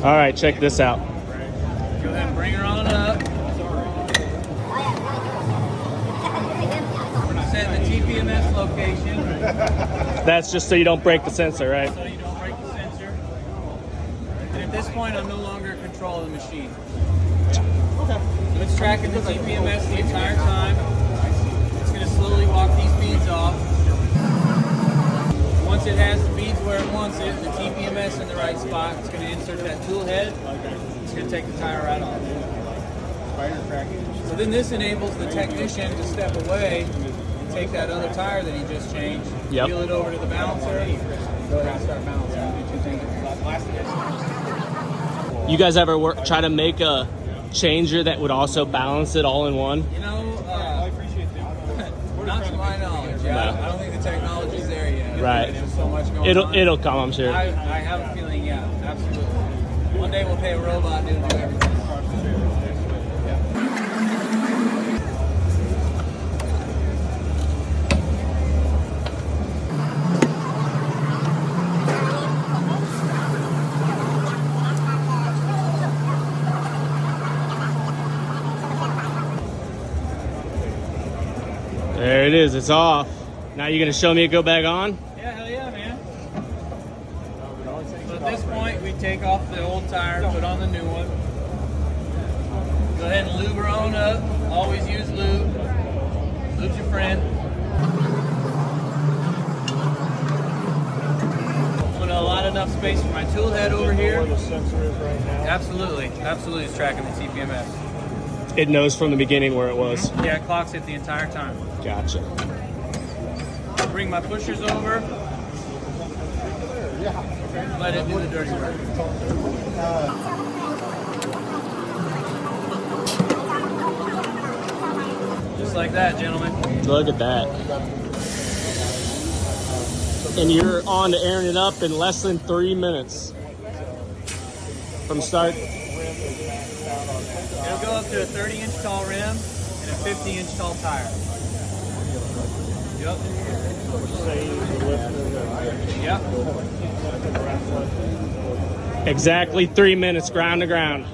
All right, check this out. Go ahead and bring her on up. Set the TPMS location. That's just so you don't break the sensor, right? So you don't break the sensor. And at this point, I'm no longer in control of the machine. Okay. So it's tracking the TPMS the entire time. It's going to slowly walk these beads off. Once it has the beads where it wants it, the TPMS in the right spot, it's going to insert that tool head. It's going to take the tire right off. So then this enables the technician to step away and take that other tire that he just changed, wheel it over to the balancer, go ahead and start balancing. You guys ever try to make a changer that would also balance it all in one? You know, not to my knowledge. Yeah, no. I don't think the technology's there yet. Right. There's so much going on. It'll come, I'm sure. I have a feeling, yeah, absolutely. One day we'll pay a robot and it'll do everything. There it is, it's off. Now you're gonna show me it go back on? Yeah, hell yeah, man. So at this point, we take off the old tire, put on the new one. Go ahead and lube her on up. Always use lube. Lube's your friend. Put a lot enough space for my tool head over here. Where the sensor is right now? Absolutely, absolutely, it's tracking the TPMS. It knows from the beginning where it was. Yeah, it clocks it the entire time. Gotcha. Bring my pushers over. Let it do the dirty work. Just like that, gentlemen. Look at that. And you're on to airing it up in less than 3 minutes from start. It'll go up to a 30-inch tall rim and a 50-inch tall tire. Yep. Yep. Exactly 3 minutes ground to ground.